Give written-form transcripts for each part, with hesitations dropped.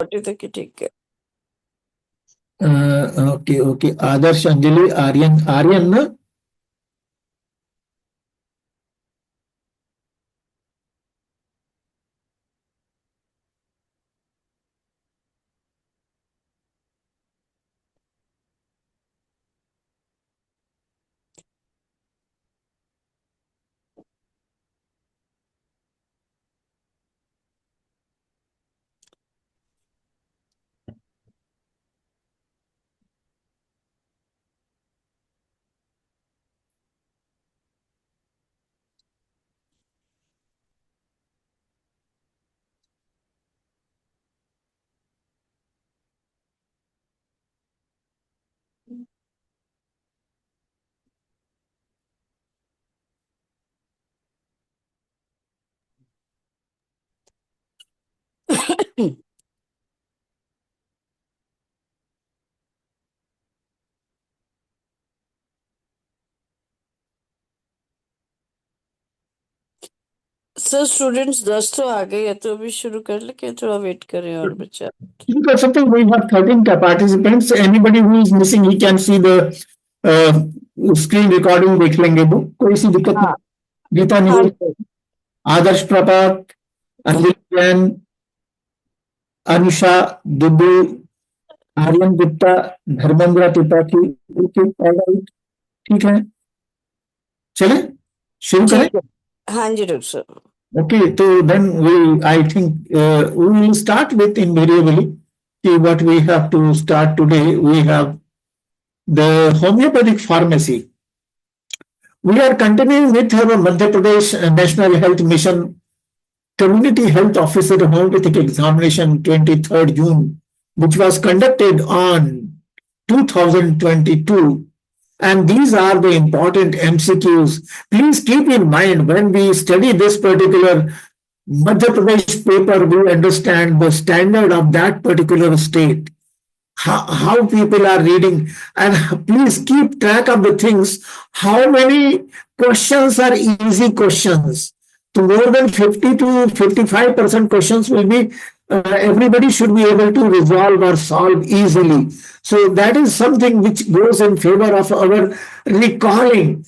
40 तक ही ठीक है। ओके ओके, आदर्श, अंजलि, आर्यन, आर्यन ना? सर स्टूडेंट्स 10 तो आ गए हैं, तो अभी शुरू कर ले के थोड़ा वेट करें और बच्चा। You कर सकते हैं, we have 13 participants. Anybody who is missing, he can see the screen recording, देख लेंगे वो, कोई सी दिक्कत नहीं। हाँ गीता हाँ निवेश, आदर्श प्रताप, अंजलि जैन, अनुषा दुबे, आर्यन गुप्ता, धर्मेंद्र त्रिपाठी। ऑलराइट, ठीक है, चले शुरू करें। ठीक है। हाँ जी डॉक्टर साहब। Okay, so then I think we will start with invariably. See what we have to start today. We have the homeopathic pharmacy. We are continuing with our Madhya Pradesh National Health Mission Community Health Officer Homeopathic Examination 23rd June, which was conducted on 2022. And these are the important MCQs. Please keep in mind when we study this particular Madhya Pradesh paper, we understand the standard of that particular state, how people are reading, and please keep track of the things. How many questions are easy questions? So more than 50 to 55% questions will be, everybody should be able to resolve or solve easily. So that is something which goes in favor of our recalling.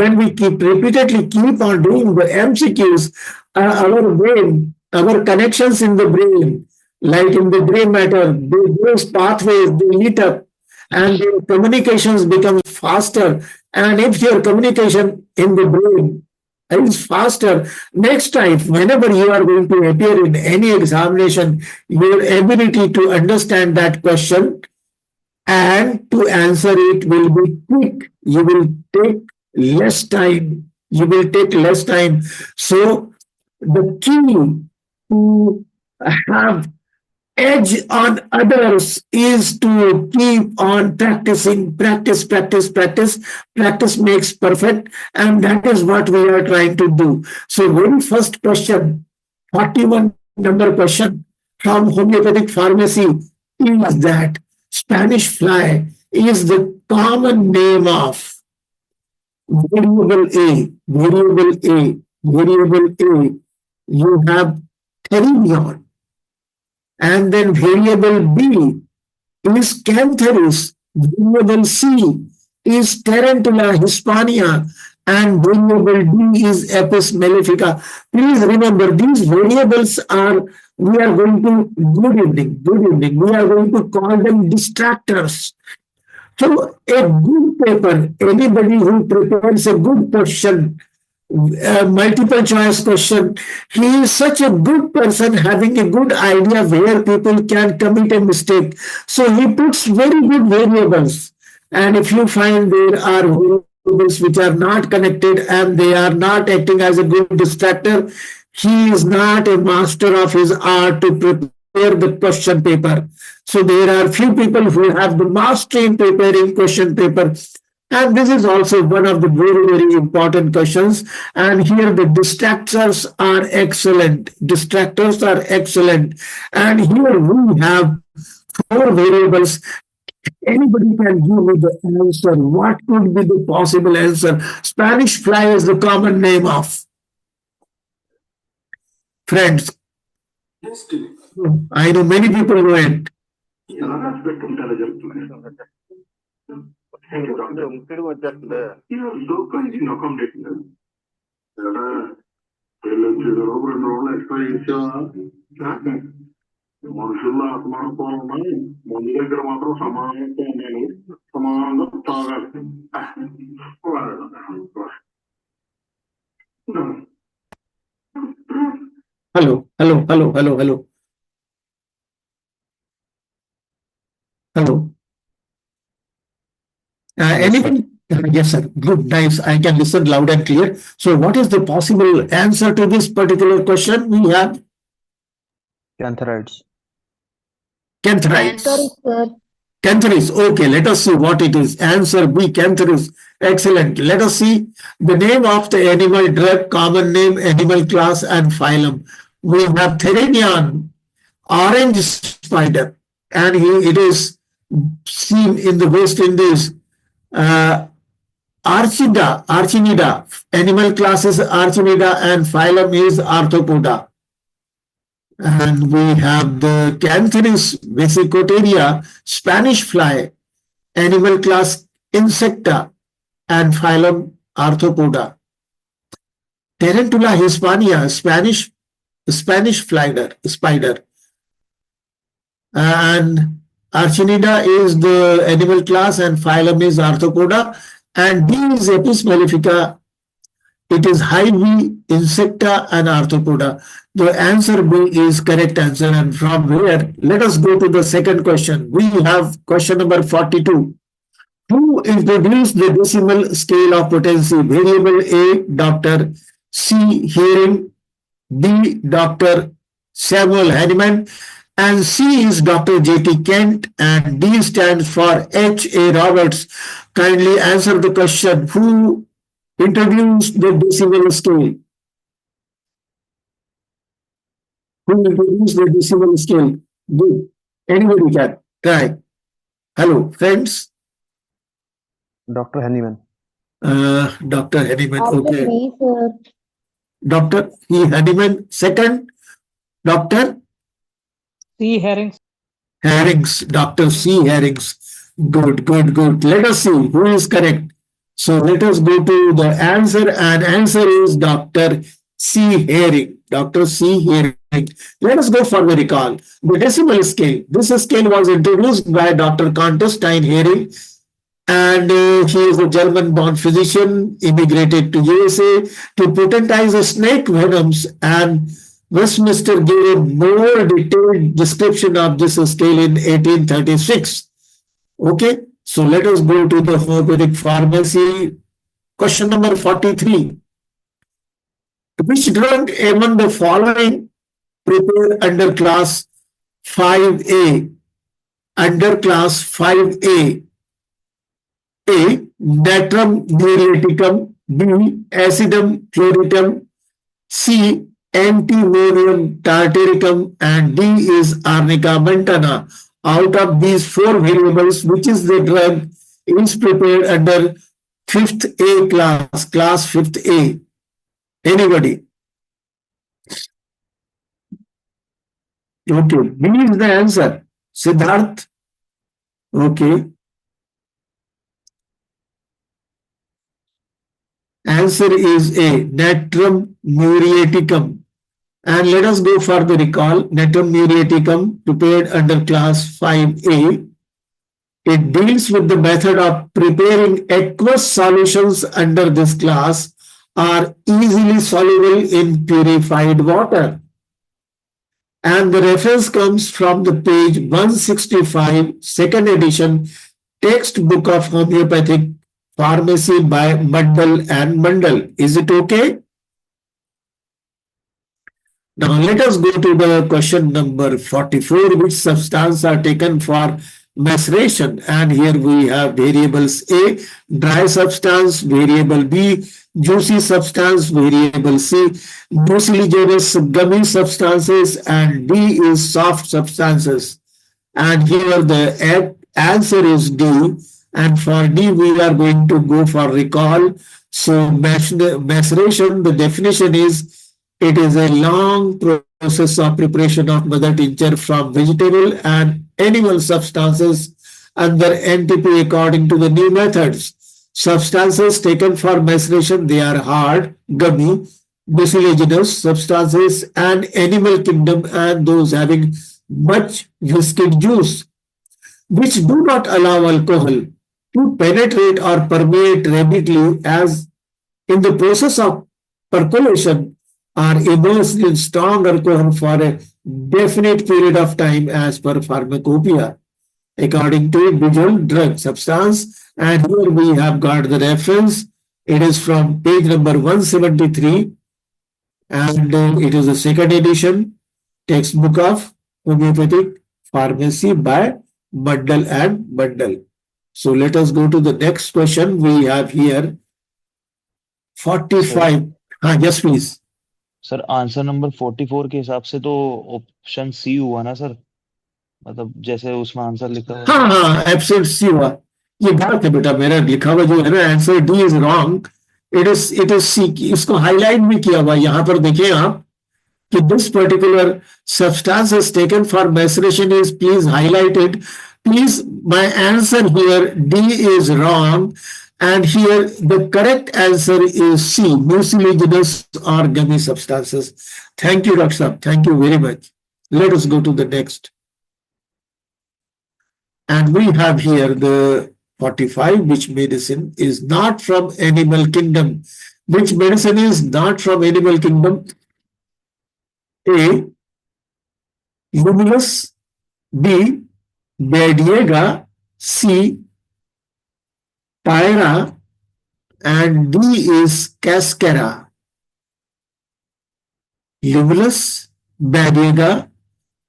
When we repeatedly keep on doing the MCQs, our brain, our connections in the brain, like in the gray matter, those pathways, they lit up and their communications become faster. And if your communication in the brain is faster, next time, whenever you are going to appear in any examination, your ability to understand that question and to answer it will be quick. You will take less time. You will take less time. So the key to have edge on others is to keep on practicing. Practice makes perfect, and that is what we are trying to do. So very first question, 41 number question from homeopathic pharmacy, is that Spanish fly is the common name of variable A. You have Thermion. And then variable B is Cantharus, variable C is Tarantula hispania, and variable D is Apis mellifica. Please remember, these variables are, we are going to, good evening, we are going to call them distractors. So a good paper, anybody who prepares a good question, multiple choice question, he is such a good person, having a good idea where people can commit a mistake. So he puts very good variables. And if you find there are variables which are not connected and they are not acting as a good distractor, he is not a master of his art to prepare the question paper. So there are few people who have the mastery in preparing question paper. And this is also one of the very, very important questions. And here the distractors are excellent. And here we have 4 variables. Anybody can give me the answer. What could be the possible answer? Spanish fly is the common name of. Friends, I know many people know it. మనుషుల్లో ఆత్మానుభవం ఉన్నాయి మందు దగ్గర మాత్రం సమానంతో నేను సమానంగా తాగాలి Hello, hello, hello, hello, hello. Hello. Anything? Yes, sir. Good, nice. I can listen loud and clear. So, what is the possible answer to this particular question? We have Cantharides. cantharides. Cantharides, sir. Cantharides. Okay, let us see what it is. Answer B, cantharides. Excellent. Let us see the name of the animal drug, common name, animal class, and phylum. We have Therinian, orange spider, and it is seen in the West Indies. Archinida, animal class is Archinida, and phylum is Arthropoda. And we have the Cantharis vesicoteria, Spanish fly, animal class Insecta, and phylum Arthropoda. Tarantula hispania, Spanish spider. And Archinida is the animal class and phylum is Arthropoda. And D is Apis mellifica. It is Hy-Vee, Insecta, and Arthropoda. The answer B is correct answer. And from here, let us go to the second question. We have question number 42. Who introduced the decimal scale of potency? Variable A, Dr. C. Heering, B. Dr. Samuel Hahnemann, and C is Dr. J.T. Kent, and D stands for H.A. Roberts. Kindly answer the question. Who introduced the decimal scale? Who introduced the decimal scale? Good. Anybody can try. Hello, friends. Dr. Hahnemann. Dr. Hahnemann. Option Okay. B, sir. Dr. E. Hahnemann. Second, Dr. C. Herrings. Herrings. Dr. C. Herrings. Good, good, good. Let us see who is correct. So let us go to the answer, and answer is Dr. C. Herring. Dr. C. Herring. Let us go for the recall. The decimal scale. This scale was introduced by Dr. Constantine Herring, and he is a German-born physician, immigrated to USA to potentize the snake venoms, and Westminster gave a more detailed description of this scale in 1836. Okay, so let us go to the homeopathic pharmacy. Question number 43. Which drug among the following prepared under class 5A? Under class 5A. A. Natrum muriaticum. B. Acidum chloritum. C. Antimonium tartaricum, and D is Arnica montana. Out of these four variables, which is the drug is prepared under 5th A class, class 5th A? Anybody? Okay, B is the answer. Siddharth? Okay. Answer is A. Natrum muriaticum. And let us go for the recall. Natrum muriaticum prepared under class 5A. It deals with the method of preparing aqueous solutions under this class are easily soluble in purified water. And the reference comes from the page 165, second edition, textbook of homeopathic pharmacy by Mundell and Mundell. Is it okay? Now let us go to the question number 44. Which substance are taken for maceration? And here we have variables A, dry substance, variable B, juicy substance, variable C, mucilaginous gummy substances, and D is soft substances. And here the answer is D. And for D, we are going to go for recall. So maceration, the definition is It is a long process of preparation of mother tincture from vegetable and animal substances under NTP according to the new methods. Substances taken for maceration, they are hard, gummy, mucilaginous substances and animal kingdom and those having much viscid juice, which do not allow alcohol to penetrate or permeate rapidly as in the process of percolation are immersed in strong alcohol for a definite period of time as per pharmacopoeia according to individual drug substance. And here we have got the reference. It is from page number 173 and it is the second edition textbook of homeopathic pharmacy by Mandal and Mandal. So let us go to the next question. We have here 45. Yes, please. Sir answer number 44 के हिसाब से तो option C हुआ ना sir, मतलब जैसे उसमें answer लिखा है। हाँ, एब्सेंट सी हुआ। ये गलत है बेटा, मेरा लिखा हुआ जो है ना answer D is wrong, it is C. इसको हाईलाइट भी किया हुआ, यहाँ पर देखिए आप कि this particular substance is taken for maceration is please highlighted. Please, my answer here D is wrong, and here the correct answer is C, mucilaginous or gummy substances. Thank you, Dr. Saab. Thank you very much. Let us go to the next. And we have here the 45, which medicine is not from animal kingdom. Which medicine is not from animal kingdom? A, Lumulus, B, Bediega, C, Pyra, and D is Cascara. Lumulus, Bediega,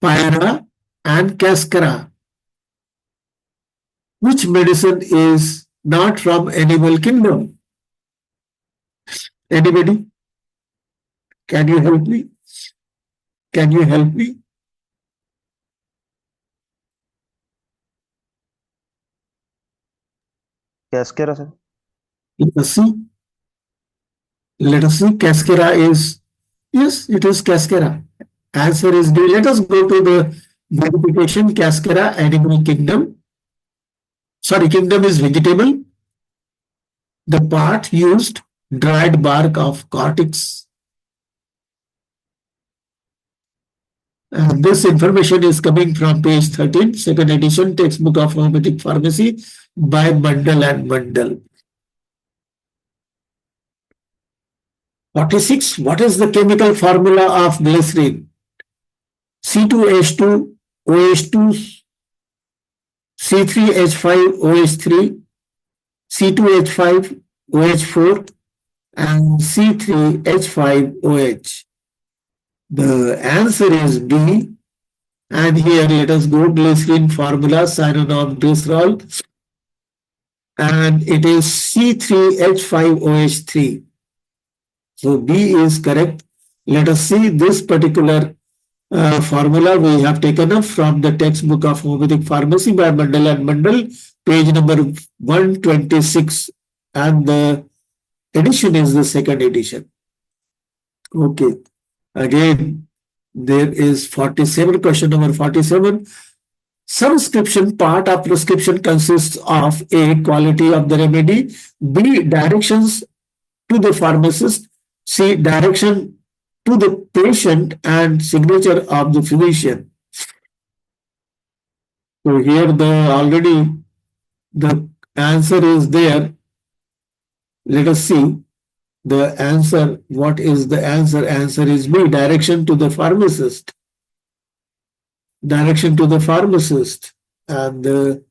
Pyra, and Cascara. Which medicine is not from animal kingdom? Anybody? Can you help me? Can you help me? Cascara, sir. Let us see. Let us see. Cascara is, yes, it is Cascara. Answer is D. Let us go to the verification. Cascara, animal kingdom. Sorry, kingdom is vegetable. The part used, dried bark of cortex. And this information is coming from page 13, second edition, textbook of homeopathic pharmacy by Mandal and Mandal. 46. What is the chemical formula of glycerin? C2H2, OH2, C3H5, OH3, C2H5, OH4, and C3H5OH. The answer is B. And here let us go glycerin formula, cyanonon glycerol. And it is C3H5OH3. So B is correct. Let us see this particular formula we have taken up from the textbook of homeopathic pharmacy by Mandal and Mandal, page number 126. And the edition is the second edition. Okay. Again, there is 47, question number 47. Subscription part of prescription consists of A, quality of the remedy, B, directions to the pharmacist, C, direction to the patient, and signature of the physician. So here already the answer is there. Let us see the answer. What is the answer? Answer is B, direction to the pharmacist. Direction to the pharmacist. And the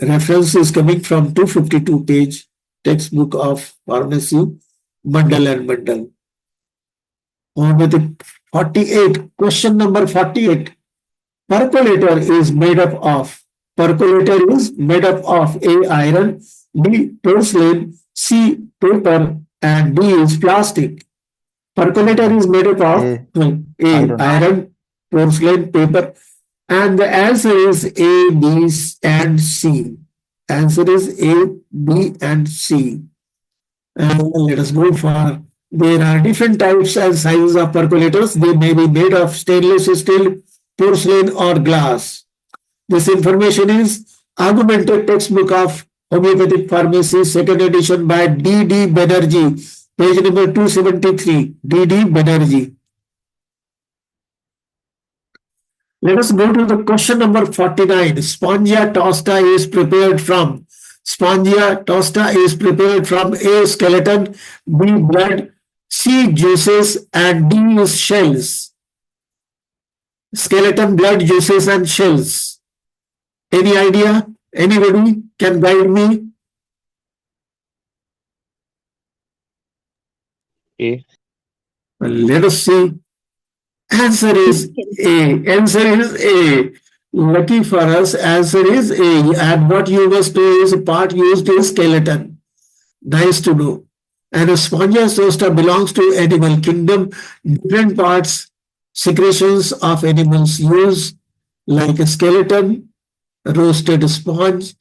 reference is coming from 252 page textbook of pharmacy, Mandal and Mandal. Homeopathic 48, question number 48. Percolator is made up of, percolator is made up of A, iron, B, porcelain, C, paper, and D is plastic. Percolator is made up of A, iron, porcelain, paper, and the answer is A, B, and C. Answer is A, B, and C. And let us go for There are different types and sizes of percolators. They may be made of stainless steel, porcelain, or glass. This information is augmented textbook of homeopathic pharmacy, second edition by D.D. Banerjee, page number 273. D.D. Banerjee. Let us go to the question number 49. Spongia tosta is prepared from. Spongia tosta is prepared from A. Skeleton, B. Blood, C. Juices, and D. is shells. Skeleton, blood, juices, and shells. Any idea? Anybody can guide me? A. Well, let us see. Answer is A. Answer is A. Lucky for us, answer is A. And what you must do is part used is skeleton. Nice to know. And a Spongia tosta belongs to animal kingdom. Different parts, secretions of animals use, like a skeleton, roasted sponge,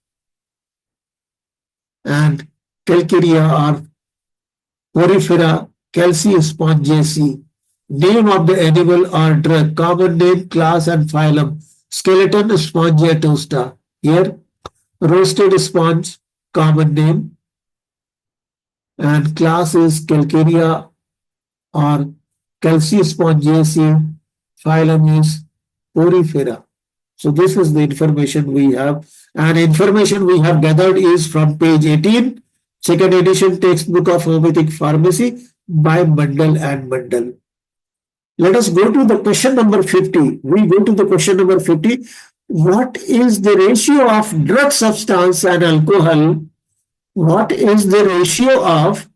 and calcarea or porifera, calciospongiaceae. Name of the animal or drug, common name, class, and phylum. Skeleton, Spongia tosta. Here, roasted sponge, common name, and class is calcarea or calciospongiaceae. Phylum is porifera. So this is the information we have, and information we have gathered is from page 18, second edition textbook of homeopathic pharmacy by Mandal and Mandal. Let us go to the question number 50. We go to the question number 50. What is the ratio of drug substance and alcohol? What is the ratio of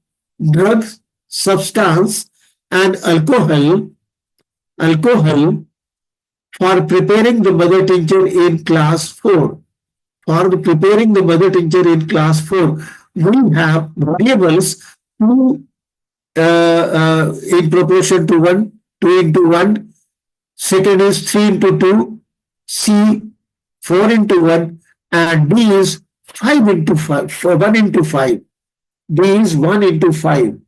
drug substance and alcohol for preparing the mother tincture in class 4? For preparing the mother tincture in class 4, we have variables 2 in proportion to 1, 2 into 1, second is 3 into 2, C 4 into 1, and D is 5 into 5, 1 into 5. D is 1 into 5.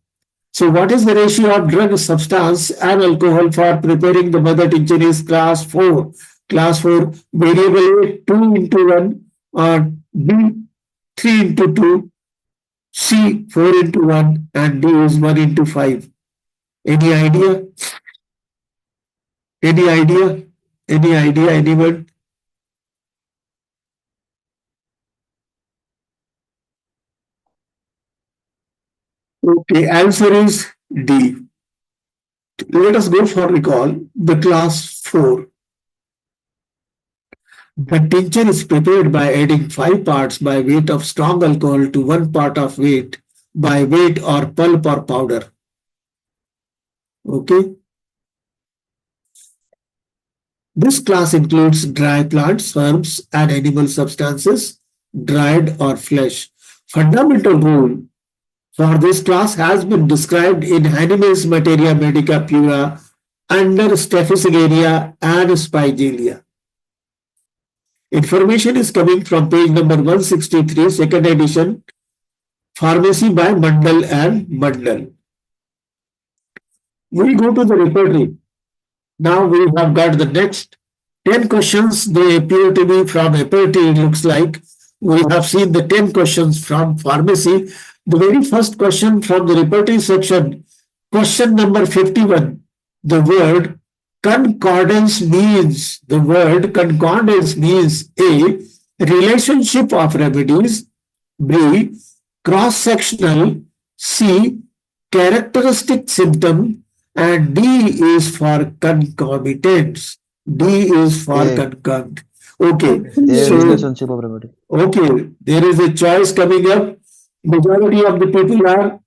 So what is the ratio of drug substance and alcohol for preparing the mother tincture is class 4. Class 4, variable A 2 into 1, or B 3 into 2, C 4 into 1, and D is 1 into 5. Any idea? Any idea? Any idea? Anyone? Okay, answer is D. Let us go for recall. The class 4. The tincture is prepared by adding 5 parts by weight of strong alcohol to 1 part of weight by weight or pulp or powder. Okay. This class includes dry plants, herbs, and animal substances, dried or flesh. Fundamental rule for this class has been described in Hahnemann's Materia Medica Pura under Staphylococcus and Spigelia. Information is coming from page number 163, second edition, Pharmacy by Mandal and Mandal. We go to the repertory. Now we have got the next 10 questions. They appear to be from repertory, it looks like. We have seen the 10 questions from pharmacy. The very first question from the repertory section, question number 51. The word concordance means, A, relationship of remedies, B, cross-sectional, C, characteristic symptom, and D is for concomitants. D is for A. concomitant. Okay, A, so relationship of remedy. okay, there is a choice coming up. Majority of the people are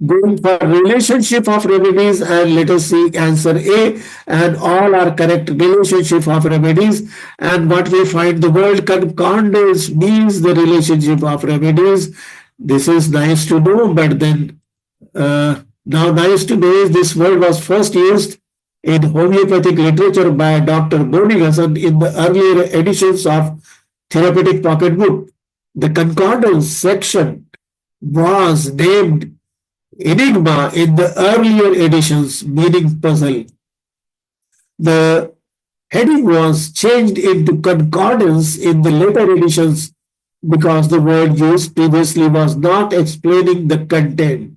going for relationship of remedies, and let us see answer A, and all are correct, relationship of remedies. And what we find, the word concordance means the relationship of remedies. This is nice to know, but then now nice to know is this word was first used in homeopathic literature by Dr. Bonigason in the earlier editions of Therapeutic Pocket Book. The concordance section was named Enigma in the earlier editions, meaning puzzle. The heading was changed into concordance in the later editions because the word used previously was not explaining the content.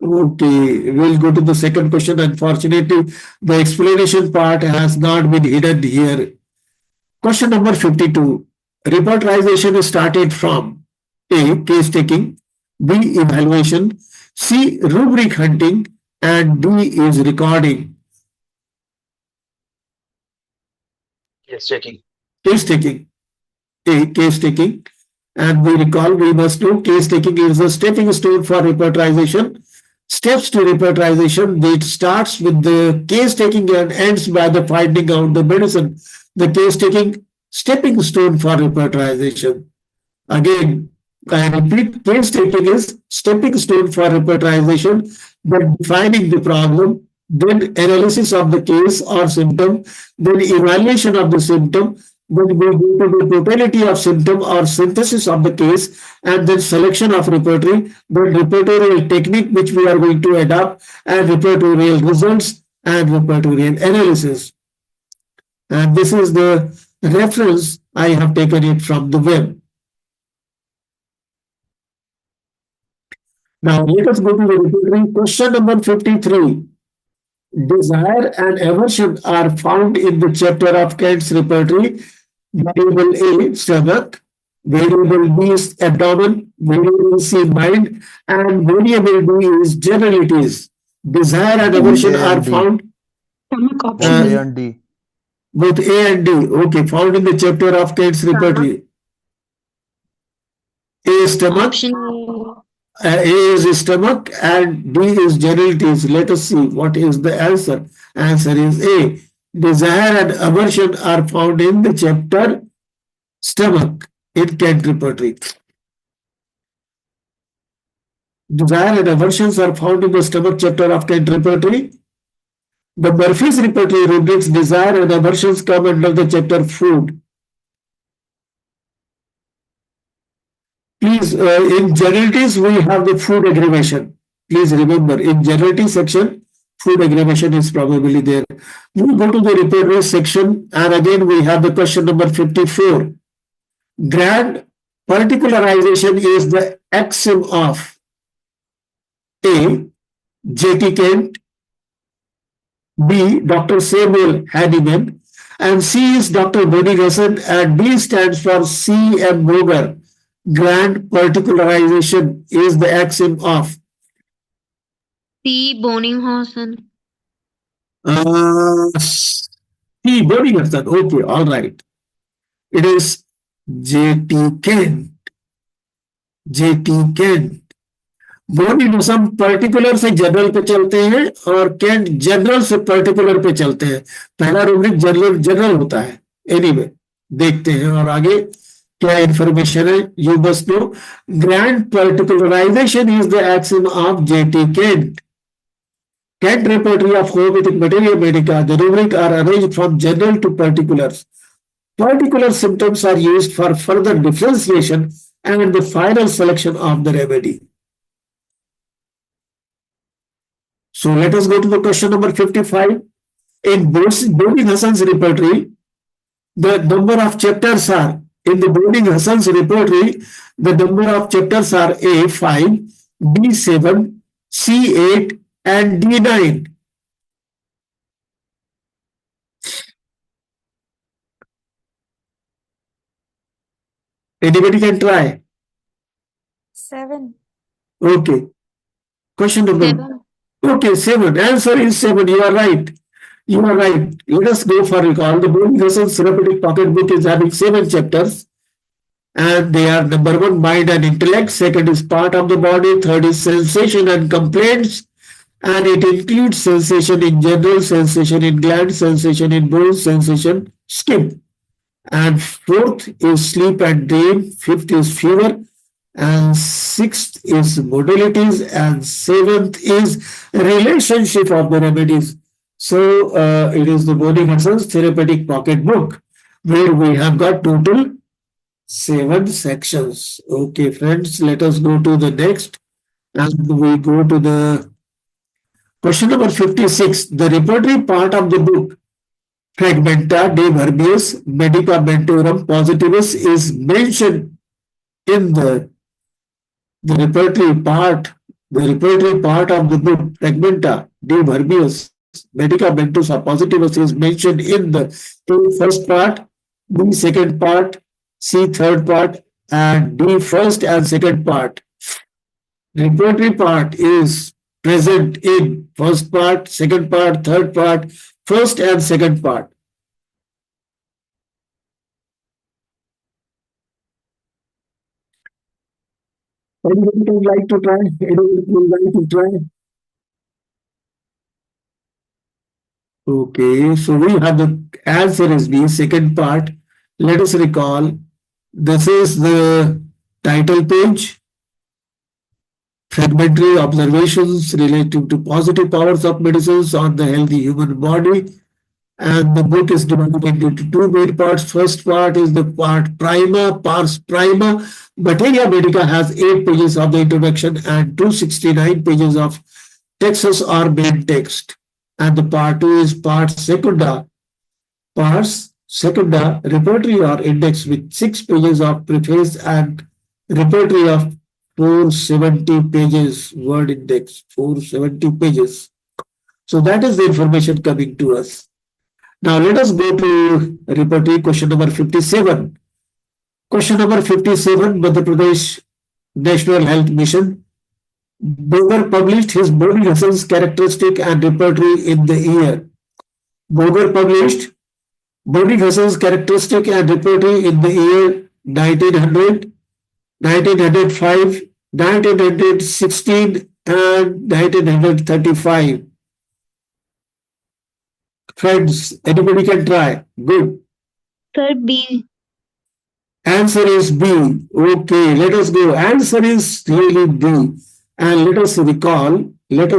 Okay, we'll go to the second question. Unfortunately, the explanation part has not been hidden here. Question number 52. Repertorization started from A. Case taking, B. Evaluation, C. Rubric hunting, and D is recording. Case taking. Case taking. A. Case taking. And we recall, we must know case taking is a stepping stone for repertorization. Steps to repertorization, it starts with the case taking and ends by the finding out the medicine. The case taking stepping stone for repertorization. Again, I repeat, case taking is stepping stone for repertorization, then defining the problem, then analysis of the case or symptom, then evaluation of the symptom, then we go to the totality of symptom or synthesis of the case, and then selection of repertory, then repertorial technique which we are going to adopt, and repertorial results and repertorial analysis. And this is the reference, I have taken it from the web. Now let us go to the repertory. Question number 53. Desire and aversion are found in the chapter of Kant's repertory. Variable A, stomach, variable B is abdomen, variable C, mind, and variable D is generalities. Desire and aversion A are and D. found Stomach Both option A D. and D. both A and D. Okay, found in the chapter of Kant's repertory. A is stomach, Option A is stomach, and D is generalities. Let us see what is the answer. Answer is A. Desire and aversion are found in the chapter stomach in Kant repertory. Desire and aversions are found in the stomach chapter of Kant repertory. The Murphy's repertory rubrics desire and aversions come under the chapter food. Please, in generalities, we have the food aggravation. Please remember, in generality section, food aggravation is probably there. We go to the repertory section, and again we have the question number 54. Grand particularization is the axiom of A. J.T. Kent, B. Dr. Samuel Hahnemann, and C is Dr. Bonnie-Hassan, and D stands for C.M. Moger. Grand particularization is the axiom of C. Bonninghausen. C. Bonnie-Hassan. Okay, all right. It is J.T. Kent. J.T. Kent. बोनीनुसम particular से general पे चलते हैं और Kent general से particular पे चलते हैं. पहला रूब्रिक जनरल जनरल होता है. एनीवे देखते हैं और आगे क्या इंफॉर्मेशन है. You must know grand particularisation is the axiom of J.T. Kent. Kent repertory of homeopathic materia medica, the rubric are arranged from general to particulars. Particular symptoms are used for further differentiation and the final selection of the remedy. So let us go to the question number 55. In Bonnie-Hassan's repertory, the number of chapters are, in the Bonnie-Hassan's repertory, the number of chapters are A5, B7, C8, and D9. Anybody can try. 7. Okay. Question number 7. Okay, 7. Answer is 7. You are right. You are right. Let us go for recall. The Bonnie-Hassan's therapeutic pocket book is having 7 chapters. And they are number 1, mind and intellect. Second is part of the body. Third is sensation and complaints. And it includes sensation in general, sensation in gland, sensation in bones, sensation skin. And fourth is sleep and dream. Fifth is fever. And sixth is modalities. And seventh is relationship of the remedies. So it is the Bonnie-Hassan's therapeutic pocket book where we have got total 7 sections. Okay, friends, let us go to the next. And we go to the question number 56. The repertory part of the book, Fragmenta de Verbius Medicamentorum Positivus, is mentioned in the repertory part of the book, Fragmenta de Verbius Medicamentus Positivus, is mentioned in the A first part, B second part, C third part, and D first and second part. Repertory part is present in first part, second part, third part, first and second part. Anybody would like to try? Anybody would like to try? Okay, so we have the answer is B, second part. Let us recall. This is the title page. Fragmentary observations relating to positive powers of medicines on the healthy human body. And the book is divided into two main parts. First part is the part prima, pars prima. Materia Medica has 8 pages of the introduction and 269 pages of textus or main text. And the part 2 is part secunda, pars secunda, repertory or index with 6 pages of preface and repertory of 470 pages, word index, 470 pages. So that is the information coming to us. Now let us go to repertory question number 57. Question number 57, Madhya Pradesh National Health Mission. Boger published his body vessels characteristic and repertory in the year. Boger published body vessels characteristic and repertory in the year 1900, 1905, 1916 and 1935. Friends, anybody can try. Good. Sir, B. Answer is B. Okay, let us go. Answer is really B. And let us recall, this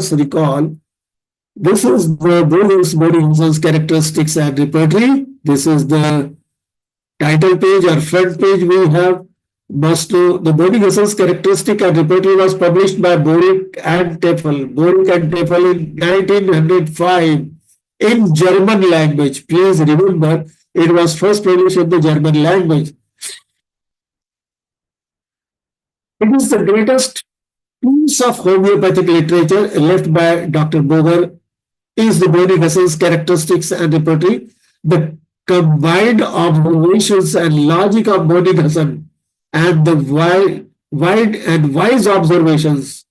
is the Boger's body vessels characteristics and repertory. This is the title page or front page we have. Must know the body vessels characteristic and repertory was published by Borick and Teffel in 1905 in German language. Please remember, it was first published in the German language. It is the greatest piece of homeopathic literature left by Dr. Boger is the body vessels characteristics and repertory. The combined observations and logic of body vessel and the wide and wise observations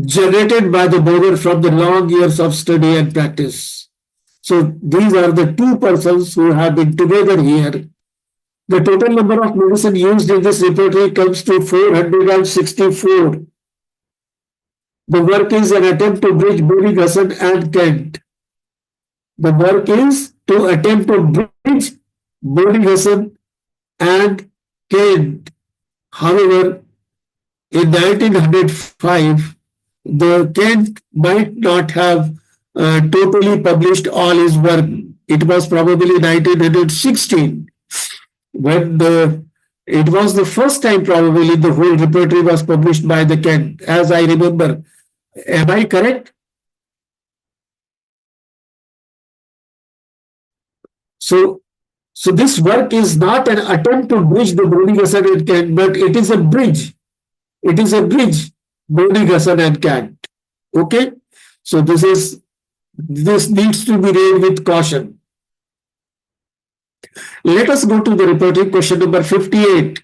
generated by the Boger from the long years of study and practice. So these are the two persons who have been together here. The total number of medicine used in this repertory comes to 464. The work is an attempt to bridge Bodhigasson and Kent. The work is to attempt to bridge Bodhigasson and Kent. However, in 1905, the Kent might not have totally published all his work. It was probably 1916 when it was the first time probably the whole repertory was published by the Kent, as I remember. Am I correct? So this work is not an attempt to bridge the Bodhigasson and Kent, but it is a bridge. It is a bridge, Bodhigasson and Kant. Okay? So this needs to be read with caution. Let us go to the repertory question number 58.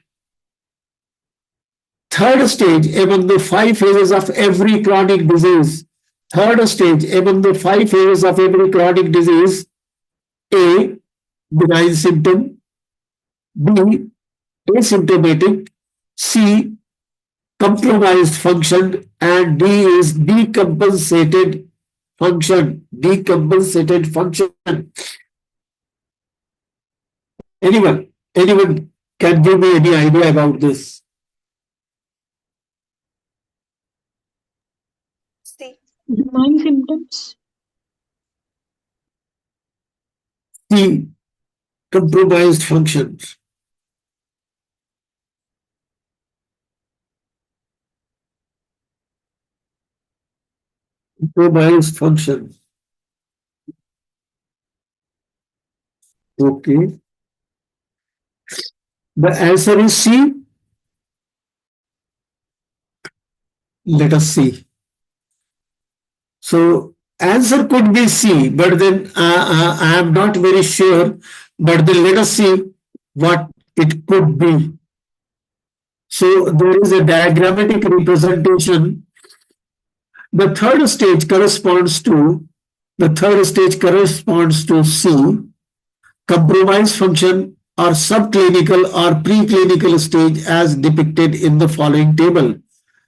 Third stage among the 5 phases of every chronic disease. Third stage among the 5 phases of every chronic disease. A, benign symptom. B, asymptomatic. C, compromised function. And D is decompensated function. Decompensated function. Anyone can give me any idea about this? C. Benign symptoms. C, compromised functions. compromised function. Okay. The answer is C. Let us see. So answer could be C, but then I am not very sure. But then let us see what it could be. So there is a diagrammatic representation. The third stage corresponds to C, compromise function or subclinical or preclinical stage as depicted in the following table,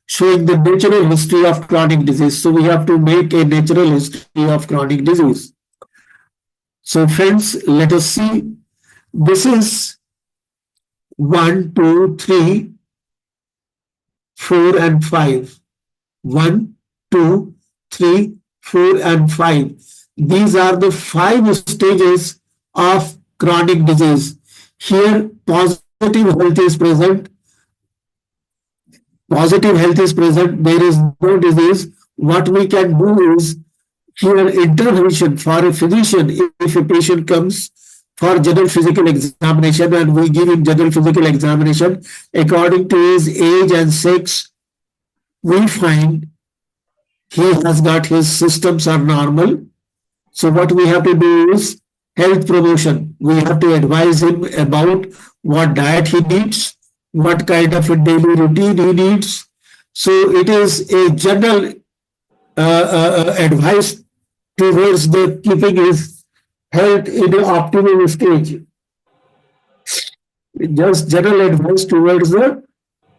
showing the natural history of chronic disease. So we have to make a natural history of chronic disease. So friends, let us see. This is 1, 2, 3, 4 and 5. 1, 2, 3, 4 and 5. These are the 5 stages of chronic disease. Here positive health is present. Positive health is present. There is no disease. What we can do is here intervention for a physician. If a patient comes for general physical examination and we give him general physical examination according to his age and sex, we find he has got his systems are normal. So what we have to do is health promotion. We have to advise him about what diet he needs, what kind of a daily routine he needs. So it is a general advice towards the keeping his health in an optimum stage. Just general advice towards the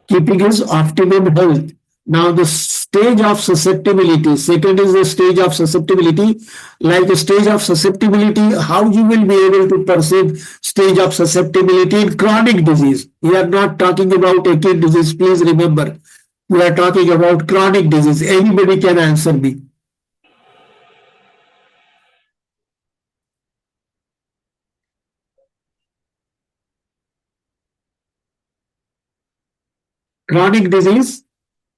keeping his optimum health. Now the stage of susceptibility, second is the stage of susceptibility. Like the stage of susceptibility, how you will be able to perceive stage of susceptibility in chronic disease. We are not talking about acute disease, please remember. We are talking about chronic disease. Anybody can answer me. Chronic disease,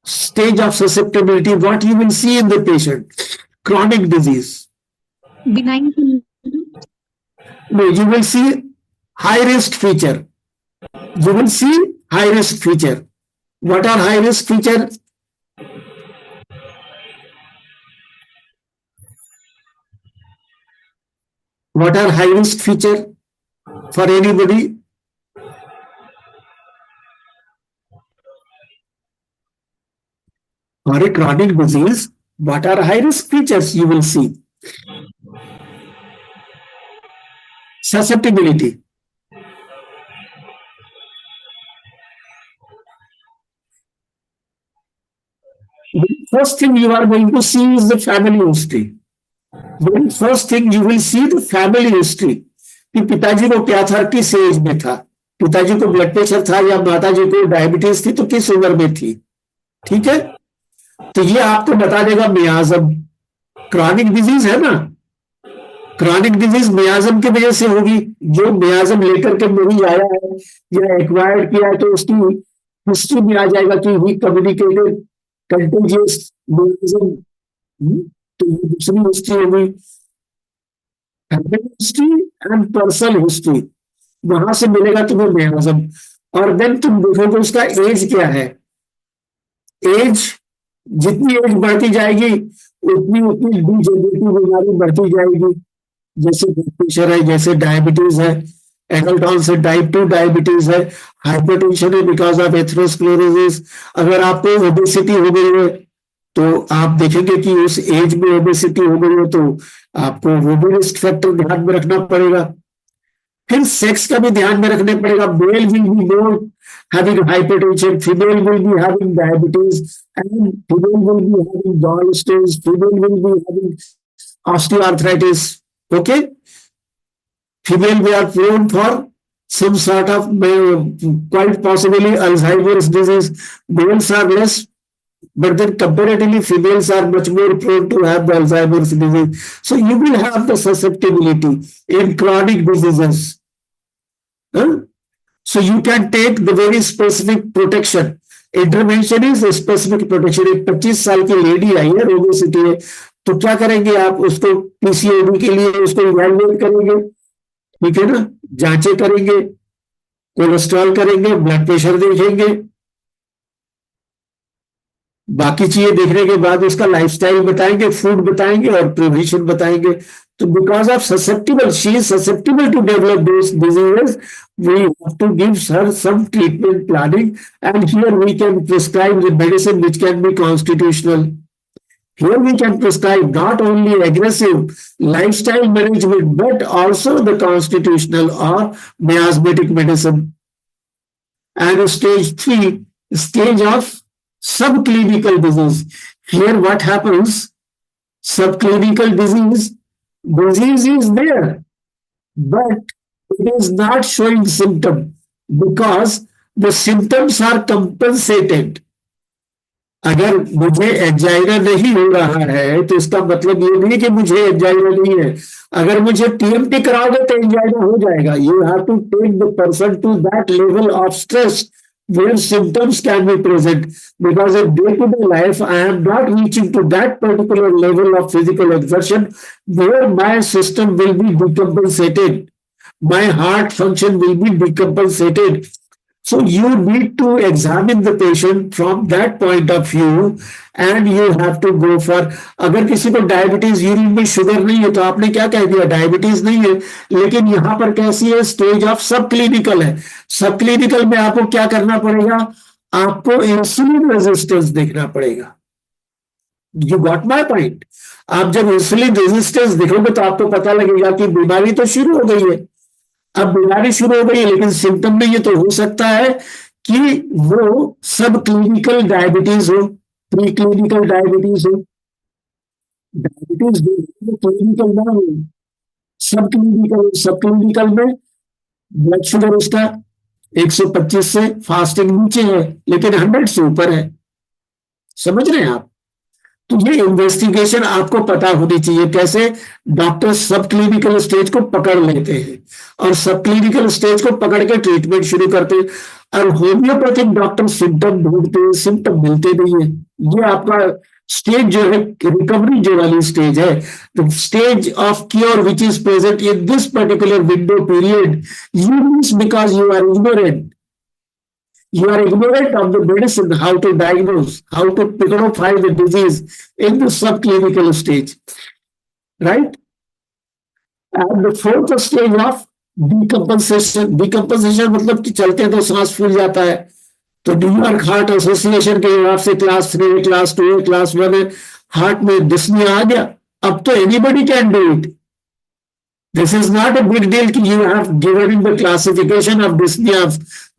stage of susceptibility, what you will see in the patient. Chronic disease. Benign symptoms. No, you will see high risk feature. You will see high risk feature. What are high risk feature? What are high risk feature for anybody? For a chronic disease, what are high risk features you will see? Susceptibility. The first thing you are going to see is the family history. The first thing you will see the family history. कि पिताजी को क्या था, किस as में था, पिताजी को ब्लड प्रेशर था या माताजी को डायबिटीज थी तो किस उम्र में थी. ठीक है, तो ये आपको बता देगा मियाजम. क्रॉनिक डिजीज है ना, क्रॉनिक डिजीज मियाजम की वजह से होगी. जो मियाजम लेकर के मरीज आया है या एक्वायर्ड किया है तो उसकी हिस्ट्री में आ जाएगा कि ही कम्युनिकेटेड कंटेजियस मियाजम. तो ये दूसरी हिस्ट्री होगी, हिस्ट्री एंड पर्सनल हिस्ट्री. वहां से मिलेगा तुम्हें मियाजम. और देन तुम देखोगे उसका एज क्या है. एज जितनी एज बढ़ती जाएगी उतनी उतनी डिजेनरेटिव बीमारी बढ़ती जाएगी. जैसे ब्लड प्रेशर है, जैसे डायबिटीज है, एडल्ट से टाइप 2 डायबिटीज है, हाइपरटेंशन है बिकॉज ऑफ एथेरोस्क्लेरोसिस. अगर आपको ओबेसिटी हो गई है तो आप देखेंगे कि उस एज में ओबेसिटी हो गई है तो आपको वो भी रिस्क फैक्टर ध्यान में रखना पड़ेगा. फिर सेक्स का भी ध्यान में रखना पड़ेगा. Male will be more having hypertension, female will be having diabetes, and female will be having gallstones, female will be having osteoarthritis. Okay, female we are prone for some sort of quite possibly Alzheimer's disease. Males are less, but then comparatively females are much more prone to have the Alzheimer's disease. So you will have the susceptibility in chronic diseases. Huh? So you can take the very specific protection. Intervention is a specific protection. एक 25 साल की lady आई है, obesity है, तो क्या करेंगे आप, उसको पीसीओडी के लिए उसको इवैल्यूएट करेंगे, ठीक है ना, जांचें करेंगे, कोलेस्ट्रॉल करेंगे, ब्लड प्रेशर देखेंगे, बाकी चीजें देखने के बाद उसका लाइफस्टाइल बताएंगे, फूड बताएंगे और प्रिवेंशन बताएंगे. तो because of susceptible, she is susceptible to develop those diseases, we have to give her some treatment planning, and here we can prescribe the medicine which can be constitutional. Here we can prescribe not only aggressive lifestyle management but also the constitutional or miasmatic medicine. And stage 3, stage of subclinical disease. Here what happens? Subclinical disease is there, but it is not showing symptom because the symptoms are compensated. अगर मुझे angina नहीं हो रहा है तो इसका मतलब ये नहीं कि मुझे एंजाइना नहीं है. अगर मुझे टीएमटी कराओगे तो एंजाइना हो जाएगा. You have to take the person to that level of stress where symptoms can be present, because in day-to-day life I am not reaching to that particular level of physical exertion where my system will be decompensated, my heart function will be decompensated. So you need to examine the patient from that point of view, and you have to go for. अगर किसी को diabetes, urine में sugar नहीं है तो आपने क्या कह दिया, डायबिटीज नहीं है. लेकिन यहां पर कैसी है, स्टेज ऑफ सब क्लिनिकल है. सब क्लिनिकल में आपको क्या करना पड़ेगा, आपको इंसुलिन रेजिस्टेंस देखना पड़ेगा. You got my point. आप जब इंसुलिन रेजिस्टेंस देखोगे तो आपको पता लगेगा कि बीमारी तो शुरू हो गई है. अब बीमारी शुरू हो गई है लेकिन सिम्टम नहीं है, तो हो सकता है कि वो सब क्लिनिकल डायबिटीज हो, प्री क्लिनिकल डायबिटीज हो. डायबिटीज क्लिनिकल ना हो, सब क्लिनिकल. सब क्लिनिकल में ब्लड शुगर उसका 125 से फास्टिंग नीचे है लेकिन 100 से ऊपर है. समझ रहे हैं आप? तो ये इन्वेस्टिगेशन आपको पता होनी चाहिए. कैसे डॉक्टर सब क्लिनिकल स्टेज को पकड़ लेते हैं और सब क्लिनिकल स्टेज को पकड़ के ट्रीटमेंट शुरू करते हैं. और होम्योपैथिक डॉक्टर सिम्टम ढूंढते हैं, सिम्टम मिलते नहीं है. ये आपका स्टेज जो है, रिकवरी जो वाली स्टेज है, the stage of cure which is present in this particular window period, you miss because you are ignorant. You are ignorant of the medicine, how to diagnose, how to identify the disease in the subclinical stage, right? And the fourth stage of decompensation. Decompensation मतलब कि चलते हैं तो सांस फूल जाता है. तो New York heart association के हिसाब से क्लास 3, क्लास 2, क्लास 1 हार्ट में डिस्निया आ गया. अब तो anybody can do it. This is not a big deal. You have given in the classification of dyspnea,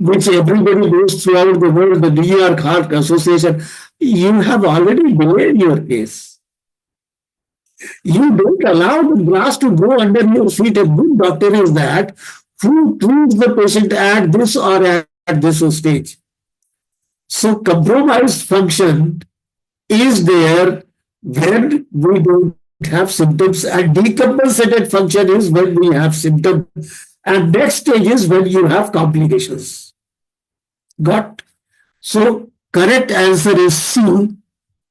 which everybody knows throughout the world, the New York Heart Association. You have already delayed your case. You don't allow the grass to grow under your feet. A good doctor is that who treats the patient at this or at this stage. So compromised function is there when we don't have symptoms, and decompensated function is when we have symptoms, and next stage is when you have complications. Got? So correct answer is C,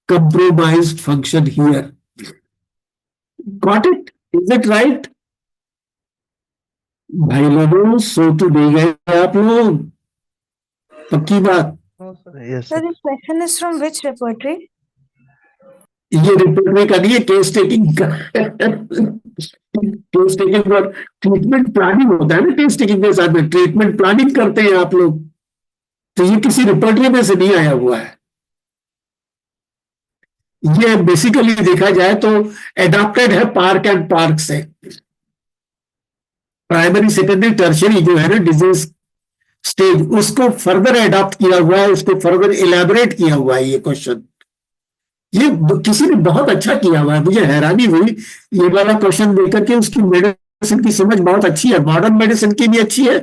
compromised function here. Got it? Is it right? भाई लोगों, सो तो दे गए आप लोग, पक्की बात. Yes, So the question is from which repertory? ये report का नहीं है, केस टेकिंग का. केस टेकिंग और ट्रीटमेंट प्लानिंग होता है ना. केस टेकिंग के साथ में ट्रीटमेंट प्लानिंग करते हैं आप लोग. तो ये किसी रिपोर्टरी में से नहीं आया हुआ है. ये बेसिकली देखा जाए तो एडॉप्टेड है पार्क एंड पार्क से. प्राइमरी, सेकेंडरी, टर्शियरी जो है ना डिजीज स्टेज, उसको फर्दर एडॉप्ट किया हुआ है, उसको फर्दर इलेबोरेट किया हुआ है. ये क्वेश्चन ये किसी ने बहुत अच्छा किया हुआ है. मुझे हैरानी हुई ये वाला क्वेश्चन देकर के. उसकी मेडिसिन की समझ बहुत अच्छी है, मॉडर्न मेडिसिन की भी अच्छी है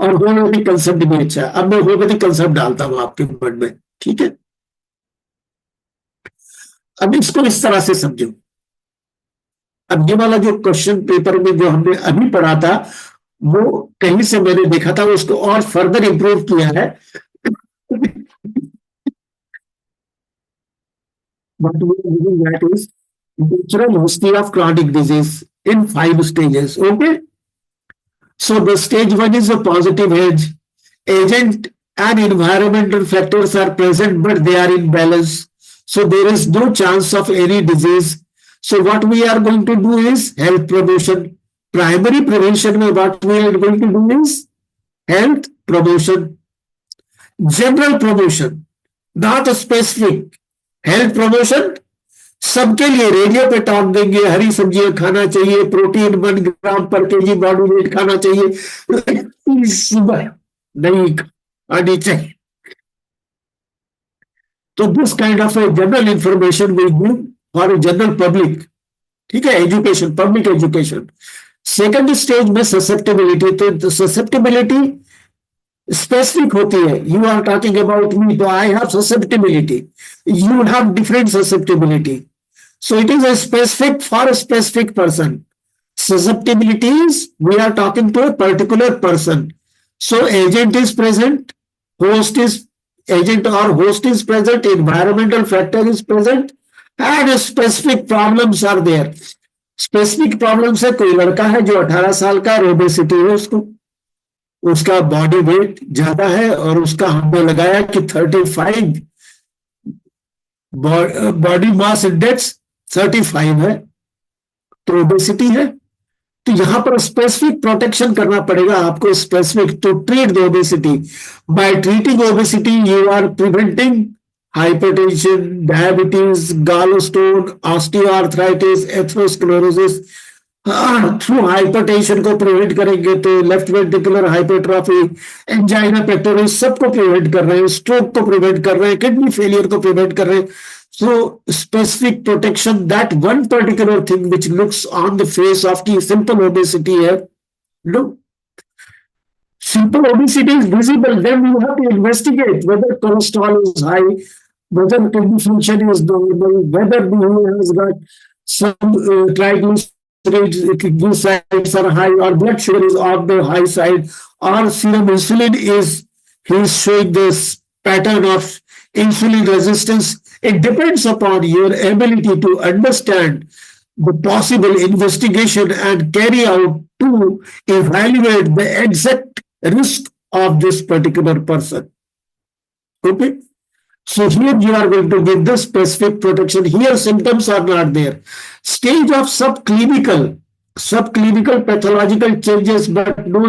और होम्योपैथिक कंसेप्ट भी अच्छा है. अब मैं होम्योपैथिक कंसेप्ट डालता हूं आपके मन में, ठीक है? अब इसको इस तरह से समझो. अब ये वाला जो क्वेश्चन पेपर में जो हमने अभी पढ़ा था, वो कहीं से मैंने देखा था, उसको और फर्दर इंप्रूव किया है. But we are using that is natural history of chronic disease in 5 stages. Okay. So the stage 1 is a positive edge. Agent and environmental factors are present, but they are in balance. So there is no chance of any disease. So what we are going to do is health promotion. Primary prevention, what we are going to do is health promotion. General promotion, not a specific. Health promotion सबके लिए radio पे talk देंगे, हरी सब्जियां खाना चाहिए, protein 1 ग्राम पर KG body weight खाना चाहिए, सुबह नहीं आनी चाहिए. तो this kind of a general information will give for general public. ठीक है, education, public education. Second stage में ससेप्टेबिलिटी. तो ससेप्टेबिलिटी स्पेसिफिक होती है. You are talking about me, तो I have susceptibility, you have different susceptibility. So it is a specific for a specific person. Susceptibilities, we are talking to a particular person. So agent is present, agent or host is present, environmental factor is present, and specific problems are there. Specific problems है, कोई लड़का है जो 18 साल का, obesity है उसका body weight ज्यादा है और उसका हमने लगाया कि 35 बॉडी मास इंडेक्स 35 है, तो ओबेसिटी है. तो यहां पर स्पेसिफिक प्रोटेक्शन करना पड़ेगा आपको, specific to treat the obesity. By treating obesity you are preventing hypertension, diabetes, gallstone, osteoarthritis, atherosclerosis. Through hypertension को प्रिवेंट करेंगे तो left ventricular hypertrophy, angina pectoris सबको प्रिवेंट कर रहे हैं, स्ट्रोक को प्रिवेंट कर रहे हैं, किडनी फेलियर को प्रिवेंट कर रहे हैं. So specific protection, that one particular thing which looks on the face of the simple obesity here. No, simple obesity is visible. Then you have to investigate whether cholesterol is high, whether kidney function is normal, whether he has got some triglycerides are high, or blood sugar is on the high side, or serum insulin is, he is showing this pattern of insulin resistance. It depends upon your ability to understand the possible investigation and carry out to evaluate the exact risk of this particular person. Okay. So here you are going to give the specific protection. Here symptoms are not there. Stage of subclinical pathological changes, but no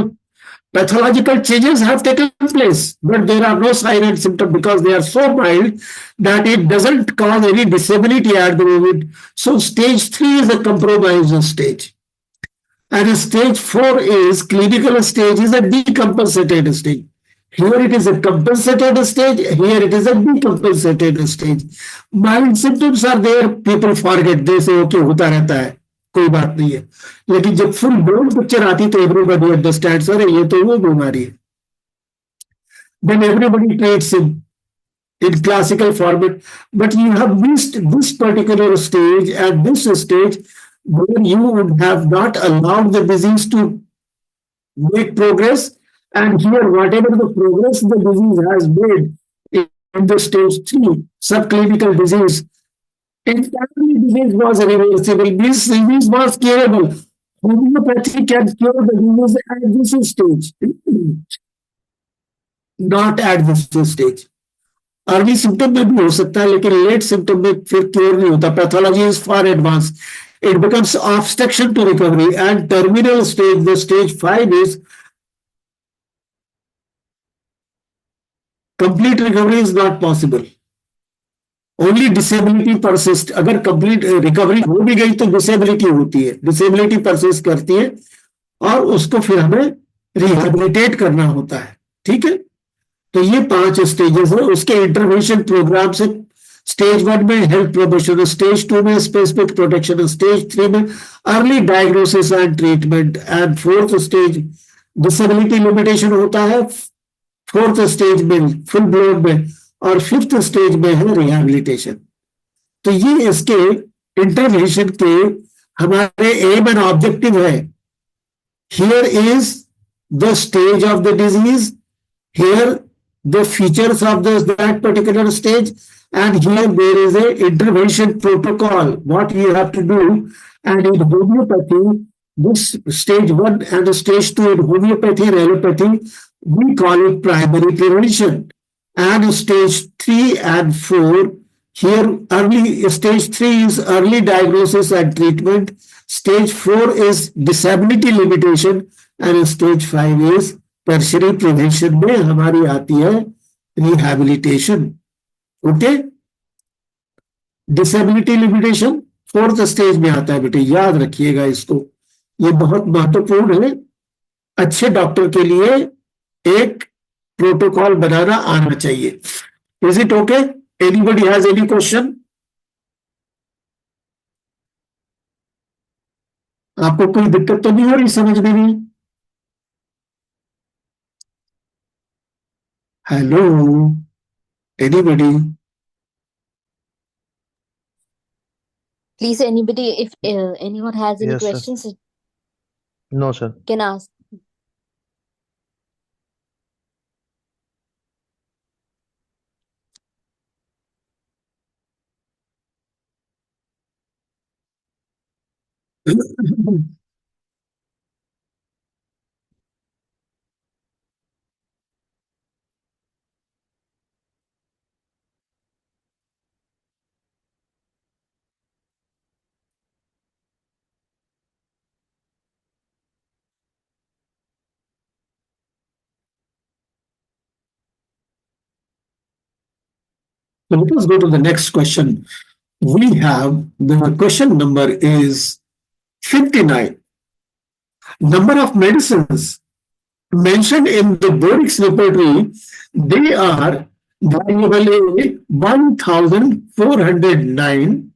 pathological changes have taken place, but there are no sign and symptom because they are so mild that it doesn't cause any disability at the moment. So stage 3 is a compromised stage. And stage 4 is clinical stage, is a decompensated stage. Here it is a compensated stage, here it is a decompensated stage. Mild symptoms are there, people forget, they say okay होता रहता है, कोई बात नहीं है. लेकिन जब full blown picture आती तो एवरीबॉडी अंडरस्टैंड्स, अरे ये तो वो बीमारी है. Then everybody treats in classical format, but you have missed this particular stage and this stage where you would have not allowed the disease to make progress, and here whatever the progress the disease has made in the stage 3 subclinical disease, entirely disease was reversible, means disease was curable. Homeopathy can cure the disease at this stage, not at this stage. Early symptom में भी हो सकता है, लेकिन late symptom में फिर cure नहीं होता. Pathology is far advance, it becomes obstruction to recovery, and terminal stage, the stage 5 is complete recovery is not possible, only disability persist. अगर कंप्लीट रिकवरी हो भी गई तो डिसेबिलिटी होती है, डिसेबिलिटी परसिस्ट करती है और उसको फिर हमें रिहेबिलिटेट करना होता है. ठीक है, तो ये 5 स्टेजेस है. उसके इंटरवेंशन प्रोग्राम से स्टेज 1 में हेल्थ प्रमोशन, स्टेज 2 में स्पेसिफिक प्रोटेक्शन, स्टेज 3 में early diagnosis and treatment, and 4th stage disability limitation होता है 4th स्टेज में फुल ब्लोन में, और 5th स्टेज में है रिहैबिलिटेशन. तो ये इसके इंटरवेंशन के हमारे एम एंड ऑब्जेक्टिव है. Here is the stage of the disease, here the features of that particular stage, and here there is a intervention protocol, what you have to do. And in homeopathy, this stage 1 and stage 2 in homeopathy and allopathy, we call it primary prevention. And stage 3 and 4, here early stage 3 is early diagnosis and treatment, stage 4 is disability limitation, and stage 5 is tertiary prevention में हमारी आती है rehabilitation. Okay, disability limitation 4th stage में आता है बेटे, याद रखिएगा इसको, ये बहुत महत्वपूर्ण है. अच्छे डॉक्टर के लिए एक प्रोटोकॉल बनाना आना चाहिए. Is it okay? Anybody has any question? आपको कोई दिक्कत तो नहीं हो रही समझने में? Hello, anybody? Please, anybody, if anyone has any Yes, sir. questions, No, sir. can ask. So let us go to the next question. We have the question number is 59. Number of medicines mentioned in the Borix repertory, they are variable A 1409,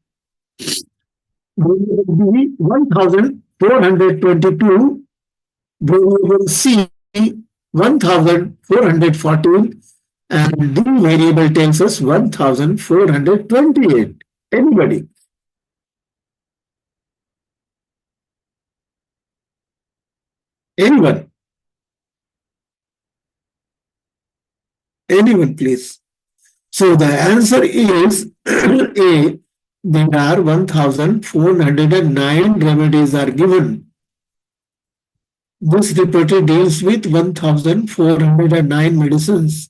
variable B 1422, variable C 1414, and D variable tells us 1428. Anybody? Anyone? Anyone, please. So the answer is A. There are 1409 remedies are given. This repertory deals with 1409 medicines.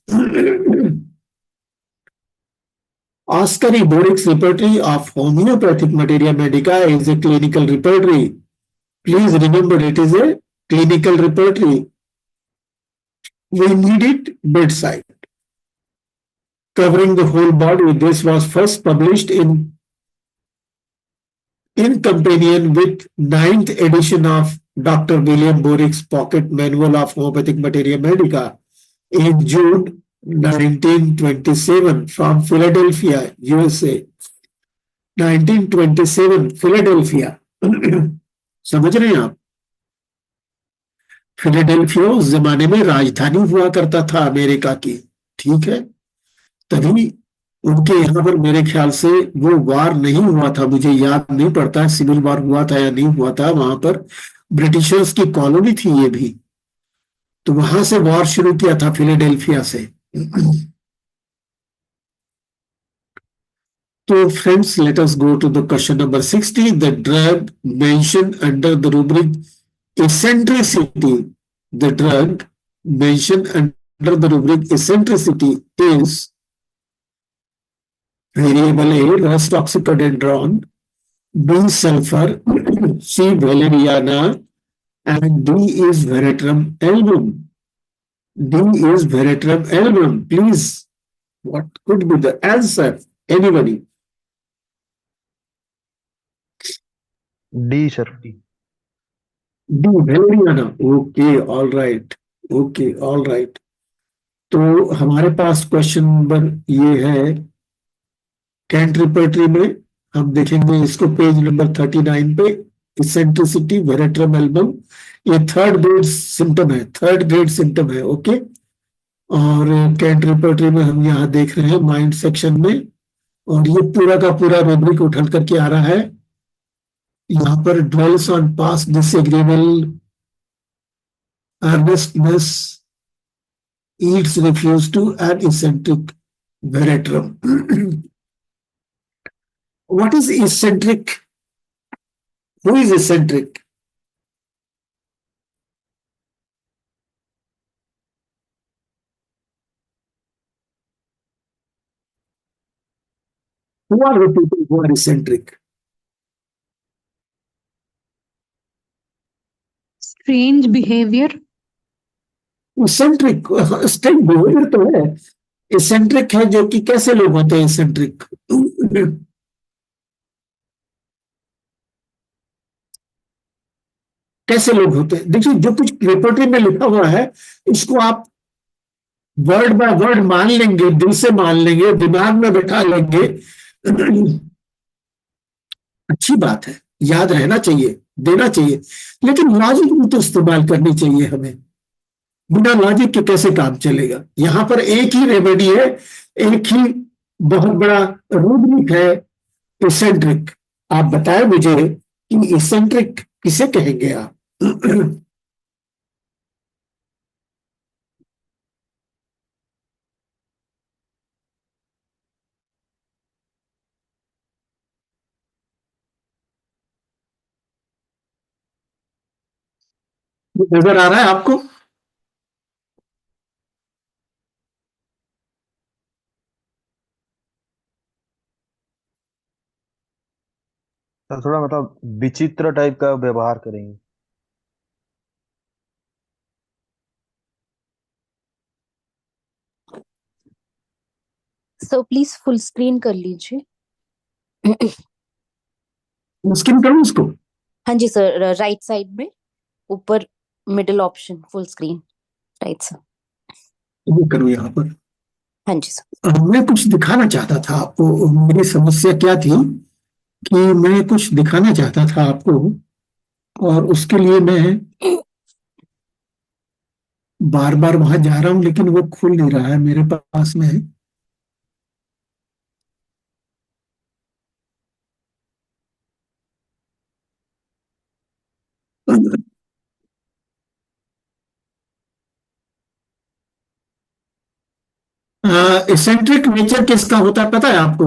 Oscar E. Borix repertory of homeopathic materia medica is a clinical repertory. Please remember, it is a clinical repertory. We need it bedside, covering the whole body. This was first published in companion with 9th edition of Dr. William Borix Pocket Manual of Homeopathic Materia Medica in June 1927 from Philadelphia, USA. 1927, Philadelphia. समझ रहे हैं आप? Philadelphia उस जमाने में राजधानी हुआ करता था अमेरिका की, ठीक है? तभी उनके यहाँ पर मेरे ख्याल से वो वार नहीं हुआ था, मुझे याद नहीं पड़ता सिविल वार हुआ था या नहीं हुआ था. वहां पर ब्रिटिशर्स की कॉलोनी थी ये भी, तो वहां से वॉर शुरू किया था फिलाडेल्फिया से. So friends, let us go to the question number 60. The drug mentioned under the rubric eccentricity. The drug mentioned under the rubric eccentricity is variable A, rust oxycodendron, B, sulfur, C, valeriana, and D is veratrum album. D is veratrum album. Please, what could be the answer? Anybody? D, sir. D, valeriana. Okay, all right. Okay, all right. तो हमारे पास question number ये है cantt repertory में. हम देखेंगे इसको page number 39 पे. Eccentricity veratrum album, ये थर्ड ग्रेड सिम्टम है. ओके, और कैंट रिपर्टरी में हम यहाँ देख रहे हैं माइंड सेक्शन में, और ये पूरा का पूरा रूब्रिक उठल करके आ रहा है. यहाँ पर dwells on past disagreeable earnestness yields refuse to an eccentric veratrum. What is eccentric? Who is eccentric? Who are the people who are eccentric? Strange behavior. Eccentric, strange behaviour तो है. Eccentric है जो कि कैसे लोग होते हैं eccentric? कैसे लोग होते हैं? देखिए, जो कुछ रेपर्टरी में लिखा हुआ है इसको आप वर्ड बाय वर्ड मान लेंगे, दिल से मान लेंगे, दिमाग में बैठा लेंगे. अच्छी बात है, याद रहना चाहिए, देना चाहिए, लेकिन लॉजिक भी तो इस्तेमाल करनी चाहिए हमें. बिना लॉजिक के कैसे काम चलेगा? यहां पर एक ही रेमेडी है, एक ही बहुत बड़ा रूब्रिक है, इसेंट्रिक. आप बताएं मुझे कि इसेंट्रिक किसे कहेंगे आप? नजर आ रहा है आपको? सर थोड़ा मतलब विचित्र टाइप का व्यवहार करेंगे. So please full screen कर लीजिए. स्किन करूं उसको? हाँ जी सर, राइट साइड में ऊपर middle option full screen right sir. वो करूं यहाँ पर? हाँ जी सर. मैं कुछ दिखाना चाहता था आपको. मेरी समस्या क्या थी कि मैं कुछ दिखाना चाहता था आपको, और उसके लिए मैं बार बार वहां जा रहा हूं, लेकिन वो खुल नहीं रहा है मेरे पास में. इसेंट्रिक नेचर किसका होता है पता है आपको?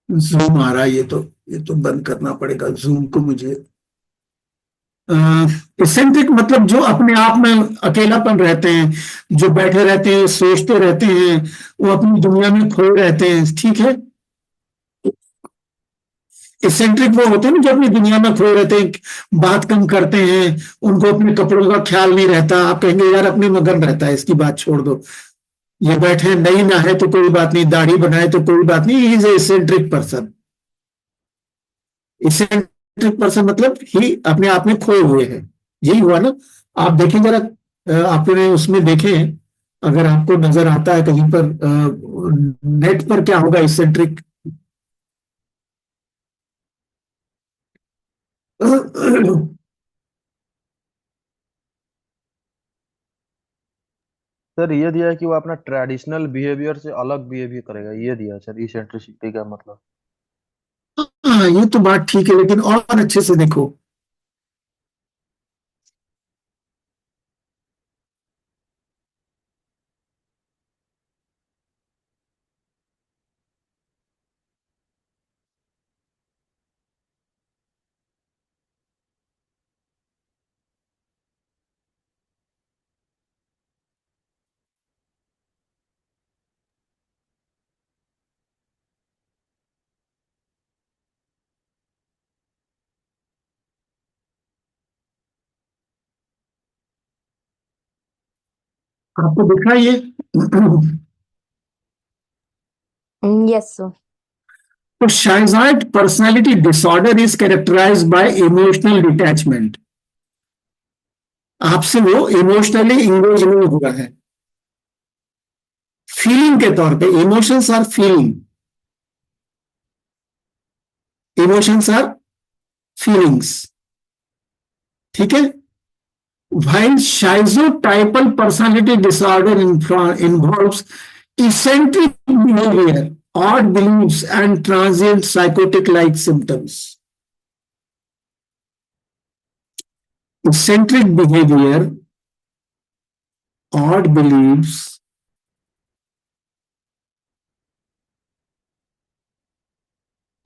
जूम आ रहा है, ये तो बंद करना पड़ेगा जूम को मुझे. इसेंट्रिक मतलब जो अपने आप में अकेलापन रहते हैं, जो बैठे रहते हैं, सोचते रहते हैं, वो अपनी दुनिया में खोए रहते हैं. ठीक है. इसेंट्रिक वो होते हैं ना जो अपनी दुनिया में खोए रहते हैं, बात कम करते हैं, उनको अपने कपड़ों का ख्याल नहीं रहता. आप कहेंगे यार अपने मगन रहता है, इसकी बात छोड़ दो, ये बैठे नहीं ना है तो कोई बात नहीं, दाढ़ी बनाए तो कोई बात नहीं. He is eccentric person. Eccentric person मतलब ही अपने आप में खोए हुए हैं. यही हुआ ना? आप देखें जरा, आपने उसमें देखें, अगर आपको नजर आता है कहीं पर नेट पर क्या होगा इसेंट्रिक? सर ये दिया है कि वो अपना ट्रेडिशनल बिहेवियर से अलग बिहेवियर करेगा, ये दिया है सर इसेंट्रिसिटी का मतलब. हाँ, ये तो बात ठीक है, लेकिन और अच्छे से देखो. आपको दिख रहा है ये? Yes sir. तो schizoid personality disorder is characterised by emotional detachment. आपसे वो इमोशनली इंगेज नहीं हुआ है. फीलिंग के तौर पे, emotions are feeling, emotions are feelings. ठीक है. While schizotypal personality disorder involves eccentric behavior, odd beliefs, and transient psychotic-like symptoms. eccentric behavior, odd beliefs,